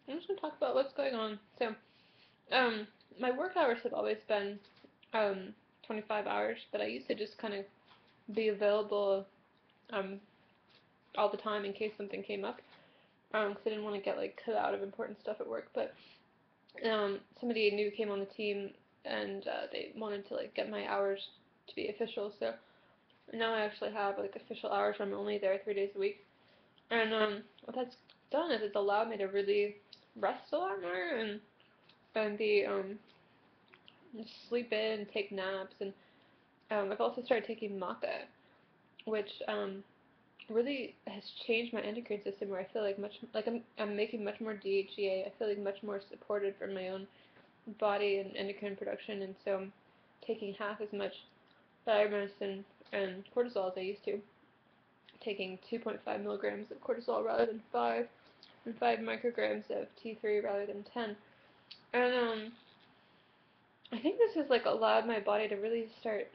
I'm just gonna talk about what's going on. So, um, my work hours have always been, um, 25 hours, but I used to just kind of be available, um, all the time in case something came up, because I didn't want to get like cut out of important stuff at work. But somebody new came on the team, and they wanted to like get my hours to be official. So now I actually have like official hours where I'm only there 3 days a week. And what that's done is it's allowed me to really rest a lot more and be sleep in, take naps, and I've also started taking maca, which really has changed my endocrine system where I feel like much like I'm making much more DHEA. I feel like much more supported from my own body and endocrine production, and so I'm taking half as much thyroid and cortisol as I used to, taking 2.5 milligrams of cortisol rather than 5, and 5 micrograms of T3 rather than 10. And I think this has like allowed my body to really start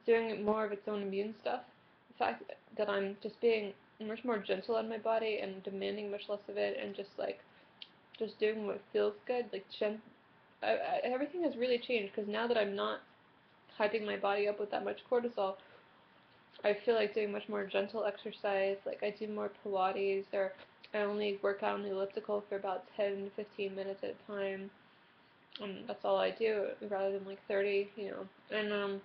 doing more of its own immune stuff. The fact that I'm just being much more gentle on my body and demanding much less of it, and just doing what feels good, like everything has really changed because now that I'm not hyping my body up with that much cortisol, I feel like doing much more gentle exercise. Like I do more Pilates, or I only work out on the elliptical for about 10 to 15 minutes at a time. That's all I do rather than like 30, you know. And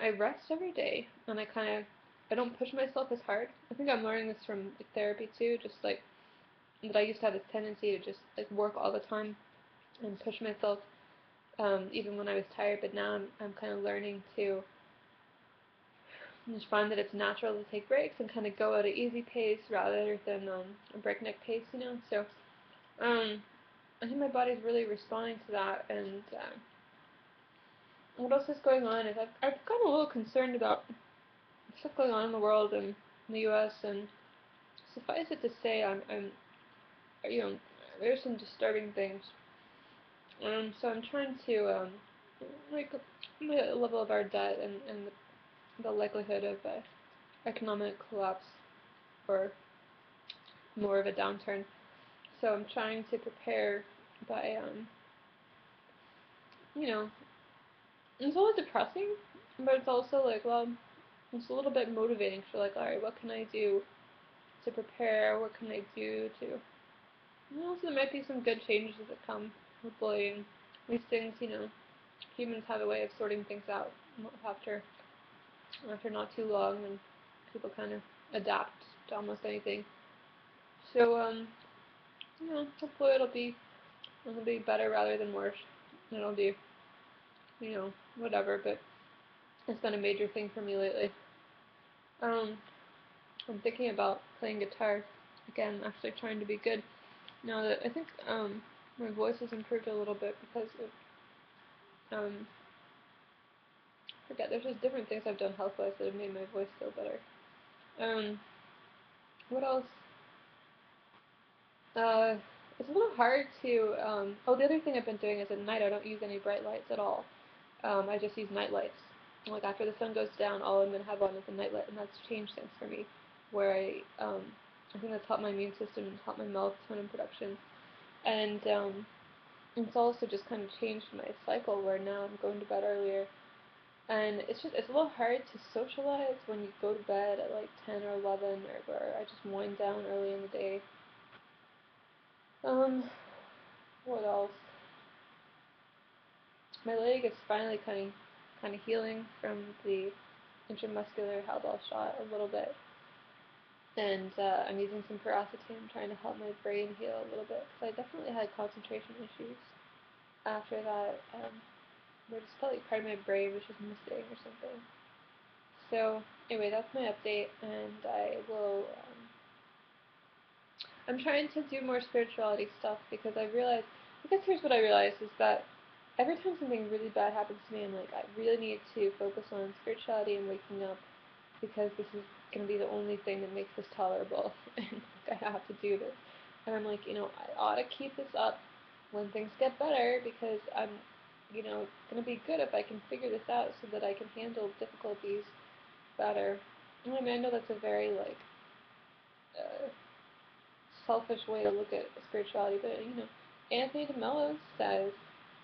I rest every day, and I don't push myself as hard. I think I'm learning this from like therapy too, just like that I used to have this tendency to just like work all the time and push myself even when I was tired, but now I'm kind of learning to just find that it's natural to take breaks and kind of go at an easy pace rather than a breakneck pace, you know. So I think my body's really responding to that, and what else is going on is I've gotten a little concerned about stuff going on in the world and in the U.S. and suffice it to say, I'm you know, there's some disturbing things. So I'm trying to like the level of our debt and the likelihood of economic collapse or more of a downturn. So I'm trying to prepare by you know, it's always depressing, but it's also like, well, it's a little bit motivating. So like, all right, what can I do to prepare? What can I do to? And also, there might be some good changes that come. Hopefully, and these things, you know, humans have a way of sorting things out after not too long, and people kind of adapt to almost anything. So you know, hopefully it'll be better rather than worse. It'll be, you know, whatever. But it's been a major thing for me lately. Um, I'm thinking about playing guitar again. Actually, trying to be good. Now that I think my voice has improved a little bit because of I forget. There's just different things I've done health wise that have made my voice feel better. Um, what else? Uh, it's a little hard to. Oh, the other thing I've been doing is at night I don't use any bright lights at all. I just use night lights. Like after the sun goes down, all I'm gonna have on is a night light, and that's changed things for me. Where I think that's helped my immune system and helped my melatonin production, and it's also just kind of changed my cycle where now I'm going to bed earlier, and it's a little hard to socialize when you go to bed at like 10 or 11, or where I just wind down early in the day. Um, what else? My leg is finally kind of healing from the intramuscular Haldol shot a little bit, and I'm using some paracetam trying to help my brain heal a little bit because I definitely had concentration issues after that. Where just felt like part of my brain was just missing or something. So anyway, that's my update, and I'm trying to do more spirituality stuff because I realized. I guess here's what I realized is that every time something really bad happens to me, I'm like, I really need to focus on spirituality and waking up because this is going to be the only thing that makes this tolerable, and like, I have to do this. And I'm like, you know, I ought to keep this up when things get better because I'm, you know, going to be good if I can figure this out so that I can handle difficulties better. And I mean, I know that's a very like uh, selfish way to look at spirituality, but Anthony DeMello says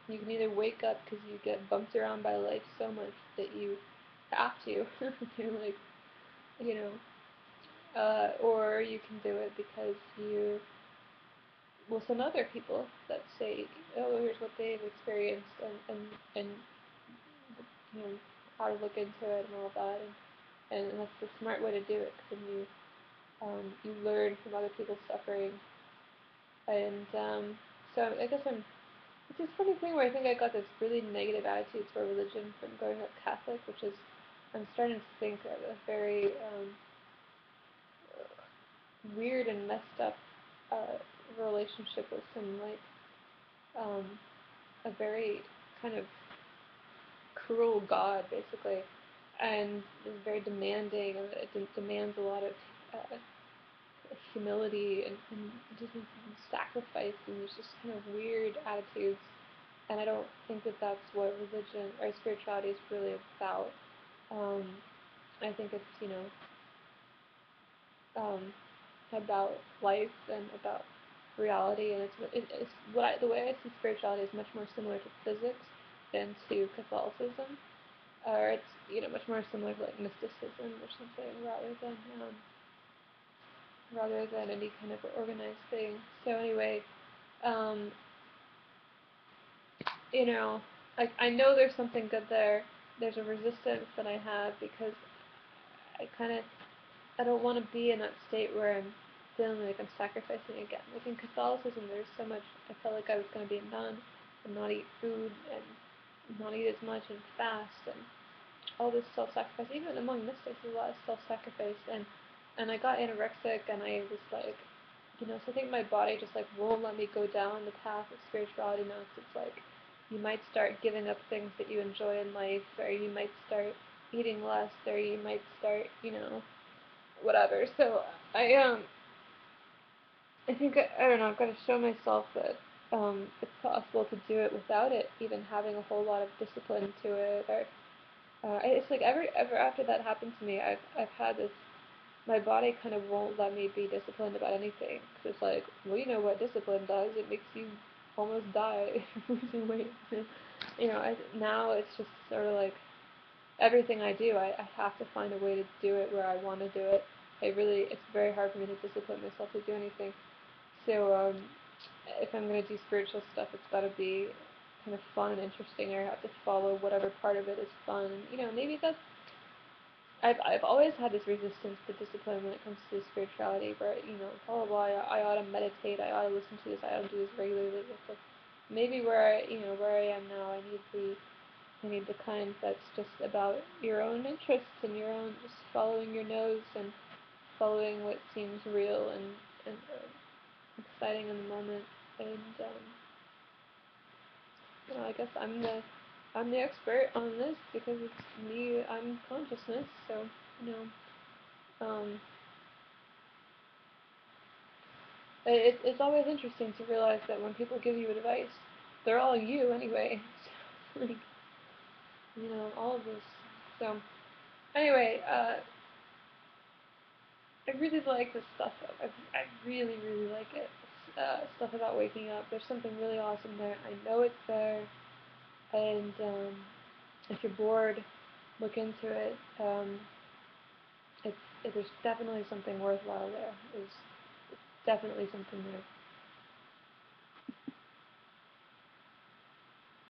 you can either wake up because you get bumped around by life so much that you have to, you're like, you know, or you can do it because you will some other people that say, oh, here's what they've experienced and you know how to look into it and all that, and that's the smart way to do it because then you learn from other people's suffering, and so I guess it's this funny thing where I think I got this really negative attitude toward religion from growing up Catholic, which is I'm starting to think of a very weird and messed up relationship with some like um, a very kind of cruel God basically, and is very demanding, and it demands a lot of uh, humility and just sacrifice, and there's just kind of weird attitudes, and I don't think that that's what religion or spirituality is really about. Um, I think it's um, about life and about reality, and it's the way I see spirituality is much more similar to physics than to Catholicism, or it's much more similar to like mysticism or something rather than any kind of organized thing. So anyway, um, you know, I know there's something good there. There's a resistance that I have because I don't want to be in that state where I'm feeling like I'm sacrificing again. Like in Catholicism, there's so much. I felt like I was going to be a nun and not eat food and not eat as much and fast and all this self-sacrifice. Even among mystics, there's a lot of self-sacrifice, and I got anorexic, and I was like, so I think my body just like won't let me go down the path of spirituality now. 'Cause it's like you might start giving up things that you enjoy in life, or you might start eating less, or you might start, whatever. So I I think I don't know. I've got to show myself that it's possible to do it without it even having a whole lot of discipline to it. Or it's like ever after that happened to me, I've had this. My body kind of won't let me be disciplined about anything. 'Cause it's like, well, you know what discipline does? It makes you almost die losing weight. Now it's just sort of like everything I do, I have to find a way to do it where I want to do it. It's very hard for me to discipline myself to do anything. So if I'm going to do spiritual stuff, it's got to be kind of fun and interesting, or I have to follow whatever part of it is fun. And, maybe that's, I've always had this resistance to discipline when it comes to spirituality, where, blah, blah, blah, I ought to meditate, I ought to listen to this, I ought to do this regularly. It's like, maybe where I am now, I need the kind that's just about your own interests and your own, just following your nose and following what seems real and exciting in the moment. And I guess I'm the expert on this because it's me. I'm consciousness. So you um, it's always interesting to realize that when people give you advice, they're all you anyway. So, like all of this. So anyway, I really like this stuff. I really, really like it. Stuff about waking up. There's something really awesome there. I know it's there. And if you're bored, look into it. There's definitely something worthwhile there. There's definitely something there.